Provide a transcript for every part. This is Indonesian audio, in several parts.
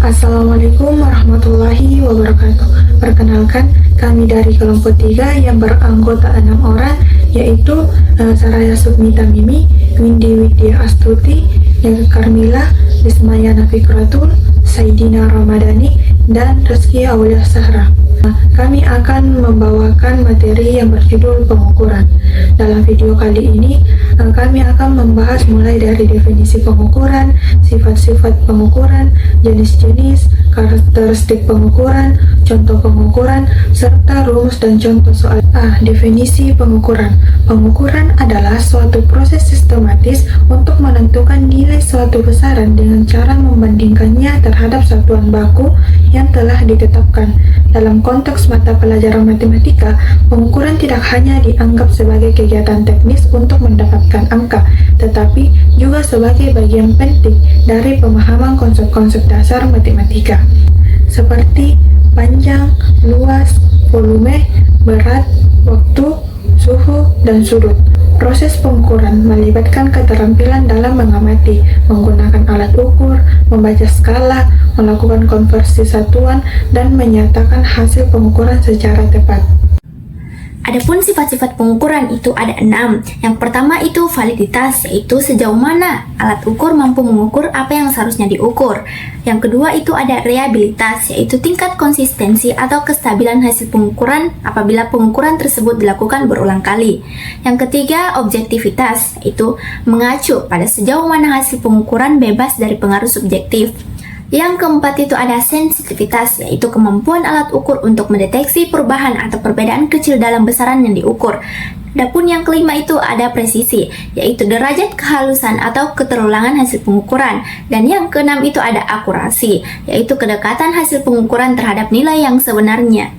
Assalamualaikum warahmatullahi wabarakatuh. Perkenalkan, kami dari kelompok 3 yang beranggota 6 orang, yaitu Saraya Sukmita Mimi, Windy Widya Astuti, Carmila, Lismayana Fikratul, Saidina Ramadhani, dan Rizky Aulia Sahra. Kami akan membawakan materi yang berjudul pengukuran. Dalam video kali ini, kami akan membahas mulai dari definisi pengukuran, sifat-sifat pengukuran, jenis-jenis, karakteristik pengukuran, contoh pengukuran, serta rumus dan contoh soal. Definisi pengukuran. Pengukuran adalah suatu proses sistematis untuk menentukan nilai suatu besaran dengan cara membandingkannya terhadap satuan baku yang telah ditetapkan. Dalam konteks mata pelajaran matematika, pengukuran tidak hanya dianggap sebagai kegiatan teknis untuk mendapatkan angka, tetapi juga sebagai bagian penting dari pemahaman konsep-konsep dasar matematika, seperti panjang, luas, volume, berat, waktu, suhu, dan sudut. Proses pengukuran melibatkan keterampilan dalam mengamati, menggunakan alat ukur, membaca skala, melakukan konversi satuan, dan menyatakan hasil pengukuran secara tepat. Adapun sifat-sifat pengukuran itu ada 6. Yang pertama itu validitas, yaitu sejauh mana alat ukur mampu mengukur apa yang seharusnya diukur. Yang kedua itu ada reliabilitas, yaitu tingkat konsistensi atau kestabilan hasil pengukuran apabila pengukuran tersebut dilakukan berulang kali. Yang ketiga objektivitas, yaitu mengacu pada sejauh mana hasil pengukuran bebas dari pengaruh subjektif. Yang keempat itu ada sensitivitas, yaitu kemampuan alat ukur untuk mendeteksi perubahan atau perbedaan kecil dalam besaran yang diukur. Adapun yang kelima itu ada presisi, yaitu derajat kehalusan atau keterulangan hasil pengukuran. Dan yang keenam itu ada akurasi, yaitu kedekatan hasil pengukuran terhadap nilai yang sebenarnya.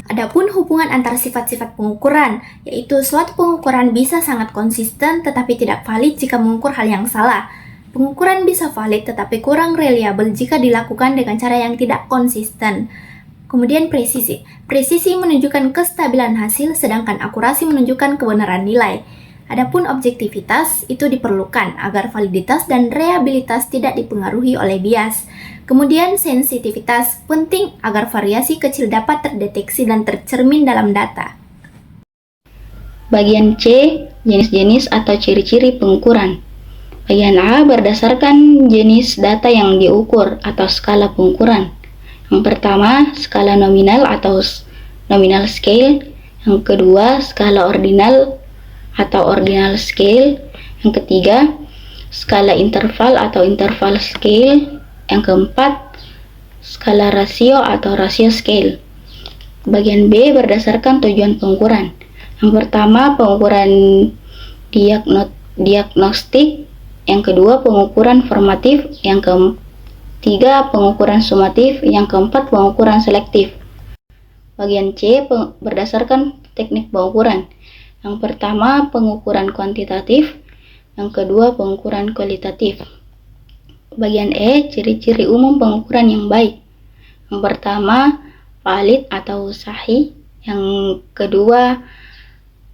Adapun hubungan antara sifat-sifat pengukuran, yaitu suatu pengukuran bisa sangat konsisten tetapi tidak valid jika mengukur hal yang salah. Pengukuran bisa valid tetapi kurang reliabel jika dilakukan dengan cara yang tidak konsisten. Kemudian presisi. Presisi menunjukkan kestabilan hasil sedangkan akurasi menunjukkan kebenaran nilai. Adapun objektivitas itu diperlukan agar validitas dan reliabilitas tidak dipengaruhi oleh bias. Kemudian sensitivitas penting agar variasi kecil dapat terdeteksi dan tercermin dalam data. Bagian C, jenis-jenis atau ciri-ciri pengukuran. Bagian A berdasarkan jenis data yang diukur atau skala pengukuran. Yang pertama, skala nominal atau nominal scale. Yang kedua, skala ordinal atau ordinal scale. Yang ketiga, skala interval atau interval scale. Yang keempat, skala rasio atau rasio scale. Bagian B berdasarkan tujuan pengukuran. Yang pertama, pengukuran diagnostik. Yang kedua, pengukuran formatif. Yang ketiga, pengukuran sumatif. Yang keempat, pengukuran selektif. Bagian C berdasarkan teknik pengukuran. Yang pertama, pengukuran kuantitatif. Yang kedua, pengukuran kualitatif. Bagian E, ciri-ciri umum pengukuran yang baik. Yang pertama, valid atau sahih. Yang kedua,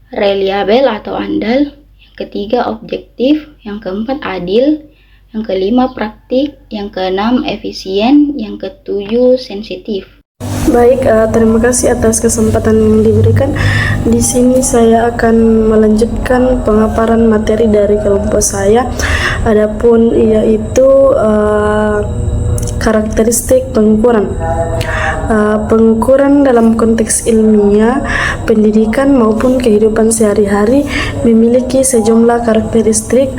reliable atau andal. Ketiga, objektif. Yang keempat, adil. Yang kelima, praktik. Yang keenam, efisien. Yang ketujuh, sensitif. Baik, terima kasih atas kesempatan yang diberikan. Di sini saya akan melanjutkan pemaparan materi dari kelompok saya. Adapun yaitu karakteristik pengukuran. Pengukuran dalam konteks ilmiah, pendidikan maupun kehidupan sehari-hari memiliki sejumlah karakteristik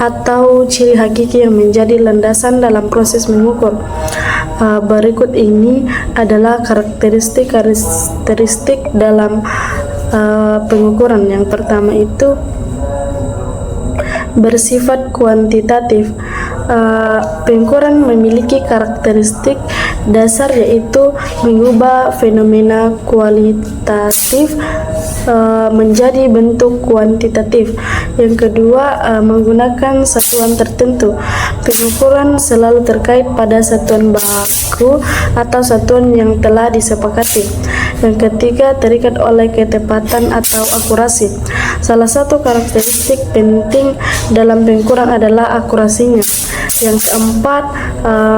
atau ciri hakiki yang menjadi landasan dalam proses mengukur. Berikut ini adalah karakteristik dalam pengukuran. Yang pertama itu bersifat kuantitatif. Pengukuran memiliki karakteristik dasar yaitu mengubah fenomena kualitatif menjadi bentuk kuantitatif. Yang kedua, menggunakan satuan tertentu. Pengukuran selalu terkait pada satuan baku atau satuan yang telah disepakati. Yang ketiga, terikat oleh ketepatan atau akurasi. Salah satu karakteristik penting dalam pengukuran adalah akurasinya. Yang keempat,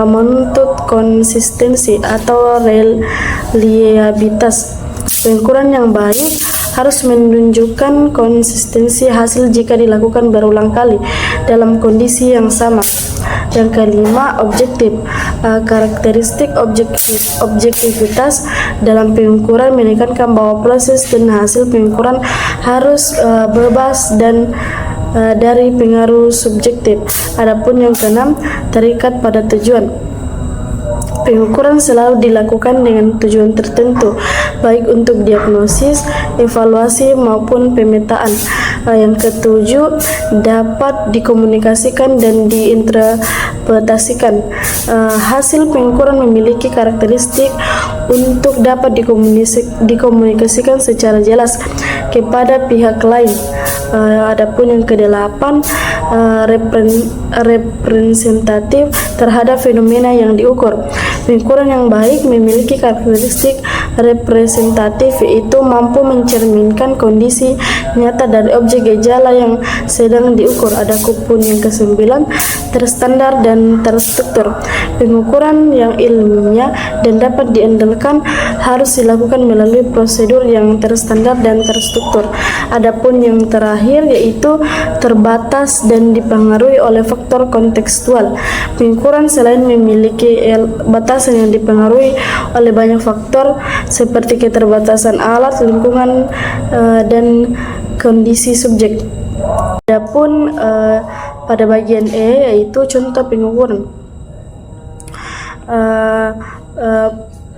menuntut konsistensi atau reliabilitas. Pengukuran yang baik harus menunjukkan konsistensi hasil jika dilakukan berulang kali dalam kondisi yang sama. Yang kelima, objektif. Karakteristik objektivitas dalam pengukuran menekankan bahwa proses dan hasil pengukuran harus bebas dan dari pengaruh subjektif. Adapun yang keenam, terikat pada tujuan. Pengukuran selalu dilakukan dengan tujuan tertentu, baik untuk diagnosis, evaluasi, maupun pemetaan. Yang ketujuh, dapat dikomunikasikan dan diinterpretasikan. Hasil pengukuran memiliki karakteristik untuk dapat dikomunikasikan secara jelas kepada pihak lain. Adapun yang kedelapan, representatif terhadap fenomena yang diukur. Pengukuran yang baik memiliki karakteristik representatif, yaitu mampu mencerminkan kondisi nyata dari objek gejala yang sedang diukur. Adapun yang kesembilan, terstandar dan terstruktur. Pengukuran yang ilmiah dan dapat diandalkan harus dilakukan melalui prosedur yang terstandar dan terstruktur. Adapun yang terakhir yaitu terbatas dan dipengaruhi oleh faktor kontekstual. Pengukuran selain memiliki batasan yang dipengaruhi oleh banyak faktor seperti keterbatasan alat, lingkungan, dan kondisi subjek. Adapun pada bagian E yaitu contoh pengukuran.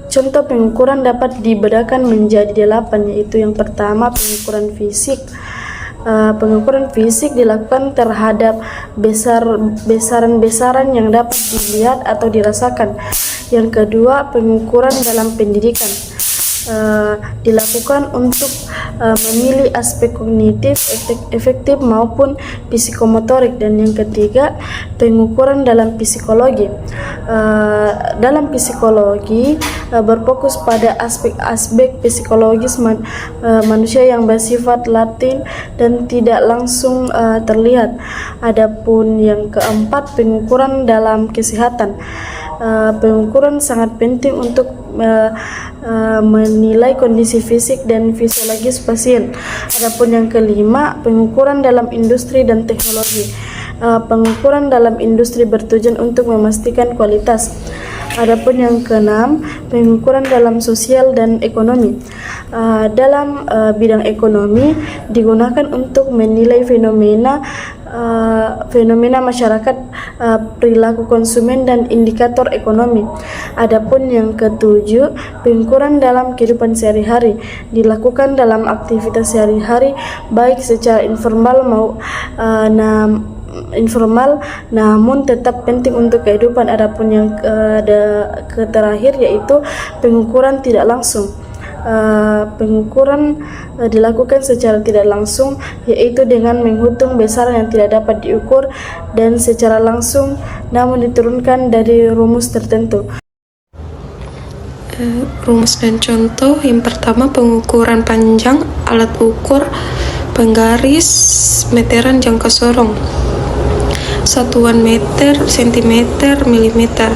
Contoh pengukuran dapat dibedakan menjadi 8, yaitu yang pertama, pengukuran fisik. Pengukuran fisik dilakukan terhadap besaran-besaran yang dapat dilihat atau dirasakan. Yang kedua, pengukuran dalam pendidikan. Dilakukan untuk memilih aspek kognitif, efektif maupun psikomotorik. Dan yang ketiga, pengukuran dalam psikologi. Dalam psikologi berfokus pada aspek psikologis manusia yang bersifat latin dan tidak langsung terlihat. Adapun yang keempat, pengukuran dalam kesehatan. Pengukuran sangat penting untuk menilai kondisi fisik dan fisiologis pasien. Adapun yang kelima, pengukuran dalam industri dan teknologi. Pengukuran dalam industri bertujuan untuk memastikan kualitas. Adapun yang keenam, pengukuran dalam sosial dan ekonomi. Dalam bidang ekonomi digunakan untuk menilai fenomena masyarakat, perilaku konsumen, dan indikator ekonomi. Adapun yang ketujuh, pengukuran dalam kehidupan sehari-hari dilakukan dalam aktivitas sehari-hari baik secara informal namun tetap penting untuk kehidupan. Adapun yang terakhir yaitu pengukuran tidak langsung. Pengukuran dilakukan secara tidak langsung, yaitu dengan menghitung besaran yang tidak dapat diukur dan secara langsung namun diturunkan dari rumus tertentu. Rumus dan contoh. Yang pertama, pengukuran panjang alat ukur penggaris meteran jangka sorong, satuan meter, sentimeter, milimeter.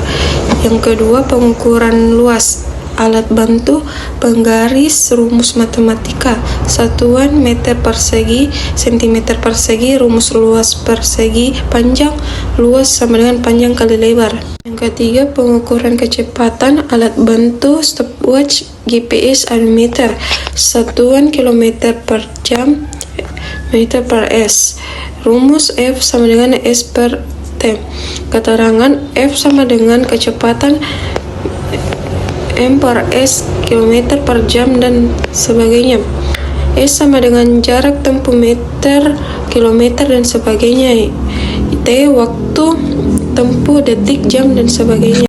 Yang kedua, pengukuran luas alat bantu penggaris rumus matematika, satuan meter persegi, sentimeter persegi, rumus luas persegi, panjang luas sama dengan panjang kali lebar. Yang ketiga, pengukuran kecepatan alat bantu stopwatch, GPS, ammeter, satuan kilometer per jam, meter per s, rumus F sama dengan S per T. Keterangan F sama dengan kecepatan M per S, kilometer per jam, dan sebagainya. S sama dengan jarak tempuh meter, kilometer, dan sebagainya. T waktu tempuh, detik, jam, dan sebagainya.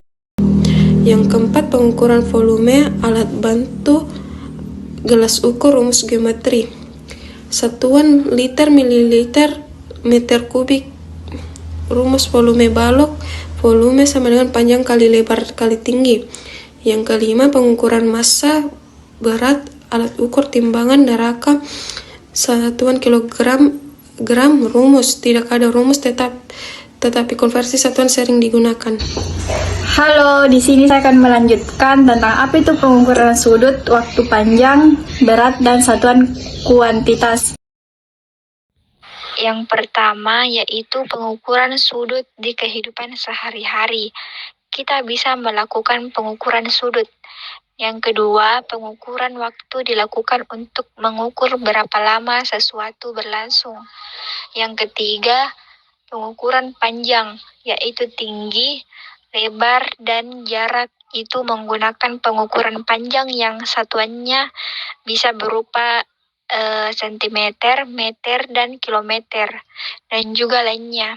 Yang keempat, pengukuran volume alat bantu gelas ukur, rumus geometri, satuan liter, mililiter, meter kubik, rumus volume balok, volume sama dengan panjang kali lebar kali tinggi. Yang kelima, pengukuran massa berat alat ukur timbangan neraka, satuan kilogram, gram, rumus tidak ada rumus tetapi konversi satuan sering digunakan. Halo, di sini saya akan melanjutkan tentang apa itu pengukuran sudut, waktu panjang, berat, dan satuan kuantitas. Yang pertama yaitu pengukuran sudut di kehidupan sehari-hari. Kita bisa melakukan pengukuran sudut. Yang kedua, pengukuran waktu dilakukan untuk mengukur berapa lama sesuatu berlangsung. Yang ketiga, pengukuran panjang, yaitu tinggi, lebar, dan jarak. Itu menggunakan pengukuran panjang yang satuannya bisa berupa sentimeter, meter, dan kilometer, dan juga lainnya.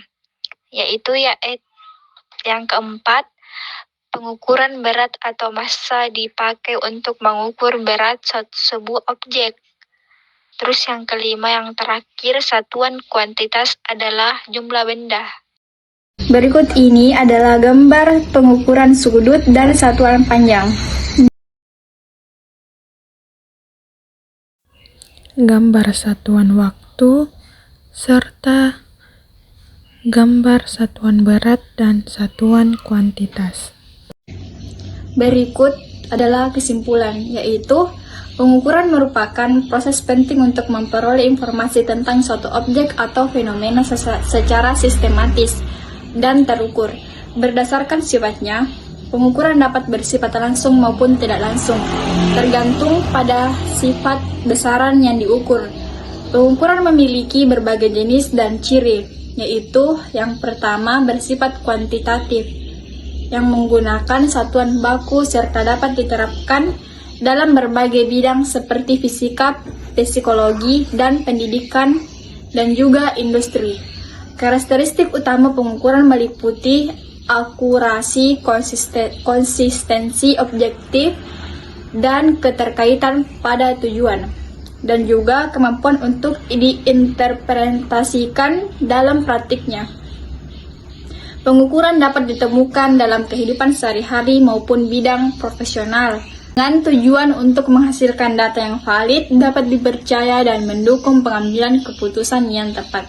Yaitu yang keempat, pengukuran berat atau massa dipakai untuk mengukur berat sebuah objek. Terus yang kelima, yang terakhir, satuan kuantitas adalah jumlah benda. Berikut ini adalah gambar pengukuran sudut dan satuan panjang. Gambar satuan waktu, serta gambar satuan berat dan satuan kuantitas. Berikut adalah kesimpulan, yaitu pengukuran merupakan proses penting untuk memperoleh informasi tentang suatu objek atau fenomena secara sistematis dan terukur. Berdasarkan sifatnya, pengukuran dapat bersifat langsung maupun tidak langsung, tergantung pada sifat besaran yang diukur. Pengukuran memiliki berbagai jenis dan ciri, yaitu yang pertama bersifat kuantitatif, yang menggunakan satuan baku serta dapat diterapkan dalam berbagai bidang seperti fisika, psikologi, dan pendidikan, dan juga industri. Karakteristik utama pengukuran meliputi akurasi, konsistensi objektif, dan keterkaitan pada tujuan, dan juga kemampuan untuk diinterpretasikan dalam praktiknya. Pengukuran dapat ditemukan dalam kehidupan sehari-hari maupun bidang profesional, dengan tujuan untuk menghasilkan data yang valid, dapat dipercaya, dan mendukung pengambilan keputusan yang tepat.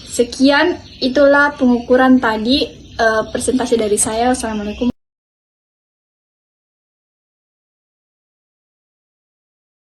Sekian, itulah pengukuran tadi. Presentasi dari saya. Wassalamualaikum.